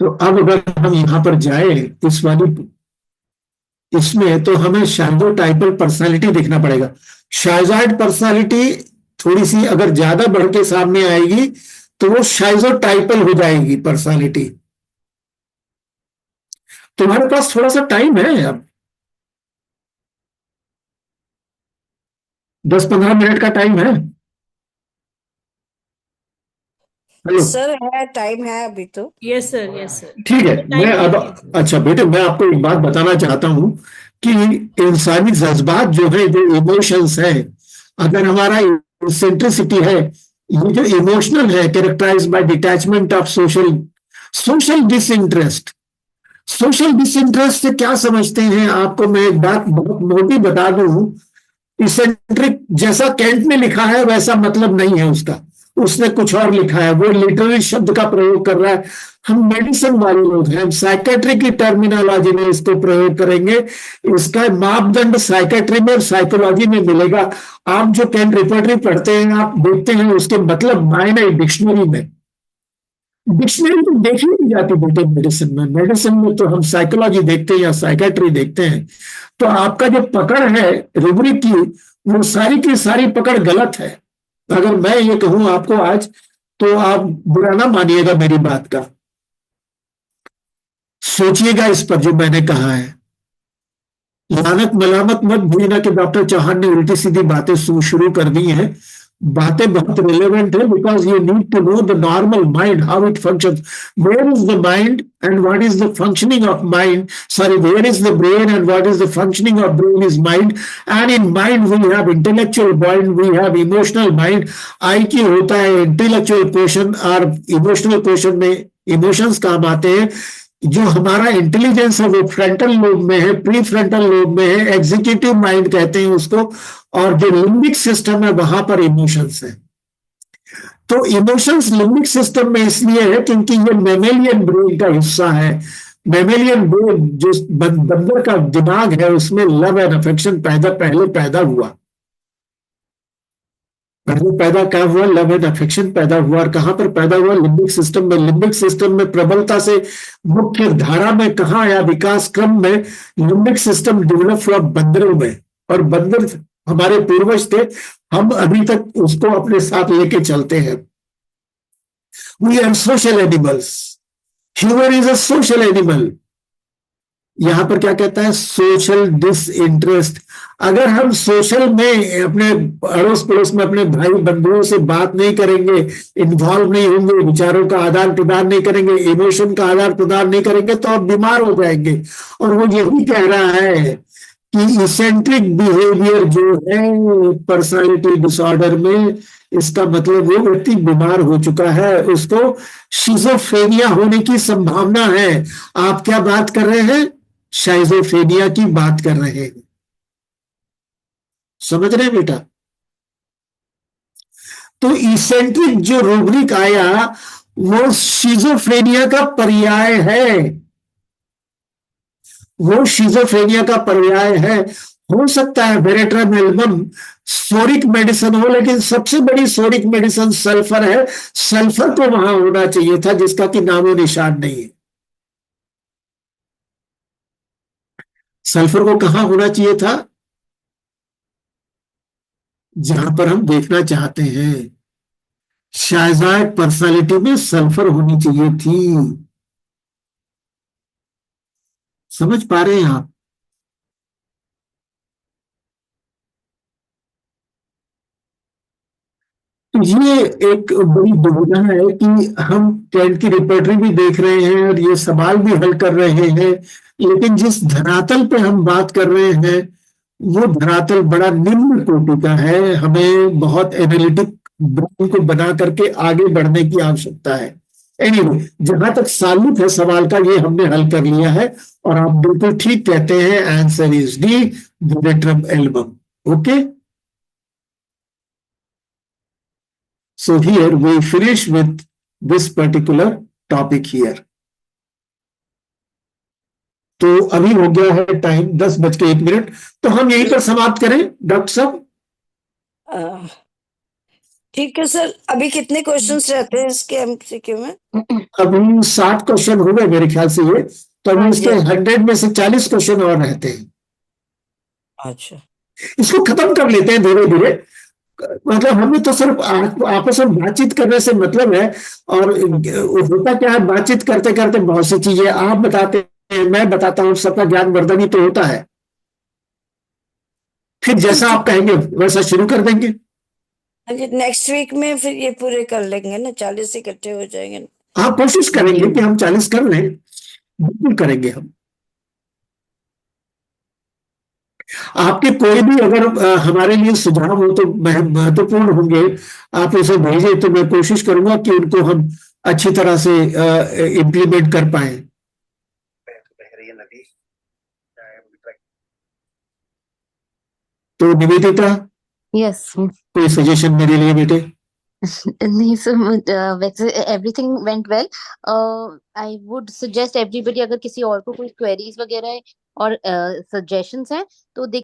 तो अब अगर हम यहां पर जाए इस वाली इसमें, तो हमें शाइजोटाइपल पर्सनालिटी देखना पड़ेगा। शाइजॉइड पर्सनालिटी थोड़ी सी अगर ज्यादा बढ़ के सामने आएगी तो वो शाइजोटाइपल हो जाएगी पर्सनालिटी। तुम्हारे पास थोड़ा सा टाइम है, अब 10-15 मिनट का टाइम है। हेलो, सर है, टाइम है अभी तो। Yes sir, yes sir. ठीक है। मैं अब, अच्छा बेटे, मैं आपको एक बात बताना चाहता हूं कि इंसानी जज्बात जो है, जो इमोशंस है, अगर हमारा इंसेंट्रिसिटी है, ये जो इमोशनल है, characterise by detachment of social disinterest. Social disinterest से क्या समझते हैं? आपको मैं एक बात बहुत मोटी बता दूं, इसेंट्रिक जैसा कैंट ने लिखा है वैसा मतलब नहीं है उसका, उसने कुछ और लिखा है, वो लिटररी शब्द का प्रयोग कर रहा है। हम मेडिसिन वाले लोग हैं, हम साइकेट्री की टर्मिनोलॉजी में इसको प्रयोग करेंगे। इसका मापदंड साइकेट्री में और साइकोलॉजी में मिलेगा। आप जो कैंट रिपर्टरी पढ़ते हैं, आप देखते हैं उसके मतलब मायने डिक्शनरी में, डिक्शनरी तो देखी नहीं जाती बेटे मेडिसिन में। मेडिसिन में तो हम साइकोलॉजी देखते हैं या साइकेट्री देखते हैं। तो आपका जो पकड़ है रूब्रिक की, वो सारी की सारी पकड़ गलत है। अगर मैं ये कहूं आपको आज, तो आप बुरा ना मानिएगा मेरी बात का, सोचिएगा इस पर जो मैंने कहा है। लानत मलामत मत भूलना कि डॉक्टर चौहान ने उल्टी सीधी बातें शुरू कर दी हैं। बातें बहुत रिलेवेंट है, because you need to know the normal mind, how it functions, where is the mind and what is the functioning of mind, sorry, where is the brain and what is the functioning of brain is mind. And in mind we have intellectual mind, we have emotional mind. IQ होता है intellectual question, और emotional question में emotions काम आते हैं। जो हमारा intelligence है वो फ्रंटल लोब में है, प्री फ्रंटल लोब में है, एग्जीक्यूटिव माइंड कहते हैं उसको, और जो लिम्बिक सिस्टम है वहां पर इमोशंस है। तो इमोशंस लिम्बिक सिस्टम में इसलिए है क्योंकि ये मेमेलियन ब्रेन का हिस्सा है। मेमेलियन ब्रेन जो बंदर का दिमाग है, उसमें लव एंड अफेक्शन पहले पैदा हुआ। पहले पैदा क्या हुआ? लव एंड अफेक्शन पैदा हुआ। और कहां पर पैदा हुआ? लिम्बिक सिस्टम में। लिम्बिक सिस्टम में प्रबलता से मुख्य धारा में कहा आया? विकास क्रम में लिम्बिक सिस्टम डेवलप हुआ बंदरों में, और बंदर हमारे पूर्वज थे, हम अभी तक उसको अपने साथ लेके चलते हैं। We are social animals, human is a social animal. यहां पर क्या कहता है? Social disinterest. अगर हम सोशल में अपने अड़ोस पड़ोस में अपने भाई बंधुओं से बात नहीं करेंगे, इन्वॉल्व नहीं होंगे, विचारों का आदान प्रदान नहीं करेंगे, इमोशन का आदान प्रदान नहीं करेंगे, तो आप बीमार हो जाएंगे। और वो यही कह रहा है कि इसेंट्रिक बिहेवियर जो है पर्सनालिटी डिसऑर्डर में, इसका मतलब वो व्यक्ति बीमार हो चुका है, उसको शिजोफ्रेनिया होने की संभावना है। आप क्या बात कर रहे हैं? शाइजोफ्रेनिया की बात कर रहे हैं। समझ रहे हैं बेटा? तो इसेंट्रिक जो रूब्रिक आया वो शिजोफ्रेनिया का पर्याय है, वो शिजोफ्रेनिया का पर्याय है। हो सकता है वेरेट्रम एल्बम सोरिक मेडिसिन हो, लेकिन सबसे बड़ी सोरिक मेडिसिन सल्फर है। सल्फर को वहां होना चाहिए था, जिसका कि नामो निशान नहीं है। सल्फर को कहां होना चाहिए था? जहां पर हम देखना चाहते हैं, शाइजॉइड पर्सनालिटी में सल्फर होनी चाहिए थी। समझ पा रहे हैं आप? तो ये एक बड़ी दुविधा है कि हम कैंट की रिपर्टरी भी देख रहे हैं और ये सवाल भी हल कर रहे हैं, लेकिन जिस धरातल पे हम बात कर रहे हैं वो धरातल बड़ा निम्न कोटि का है। हमें बहुत एनालिटिक ब्रेन को बना करके आगे बढ़ने की आवश्यकता है। एनीवे, जहां तक सालूत है सवाल का, ये हमने हल कर लिया है, और आप बिल्कुल ठीक कहते हैं, answer is D, veratrum album. Okay, so here we finish with this particular topic here. तो अभी हो गया है टाइम 10:01, तो हम यहीं पर समाप्त करें डॉक्टर साहब। ठीक है सर, अभी कितने क्वेश्चंस रहते हैं इसके एमसीक्यू में? अभी 60 क्वेश्चन हो गए मेरे ख्याल से ये, तो अभी हाँ इसके जी। 100 में से 40 क्वेश्चन और रहते हैं। अच्छा, इसको खत्म कर लेते हैं धीरे धीरे। मतलब हमें तो सिर्फ आपस में बातचीत करने से मतलब है, और होता क्या है, बातचीत करते करते बहुत सी चीजें आप बताते हैं, मैं बताता हूँ, सबका ज्ञान वर्धन ही तो होता है। फिर जैसा आप कहेंगे वैसा शुरू कर देंगे। नेक्स्ट वीक में फिर ये पूरे कर लेंगे ना, 40 इकट्ठे हो जाएंगे ना। हाँ, कोशिश करेंगे कि हम 40 कर लें, बिल्कुल करेंगे हम। आपके कोई भी अगर हमारे लिए सुझाव हो तो महत्वपूर्ण होंगे, आप उसे भेजें तो मैं कोशिश करूंगा कि उनको हम अच्छी तरह से इम्प्लीमेंट कर पाए। तो निवेदिता, यस कोई सजेशन मेरे लिए बेटे? नहीं सर, वैसे everything went well. I would suggest everybody, अगर किसी और को कोई क्वेरीज वगैरह है और सजेशंस हैं तो दे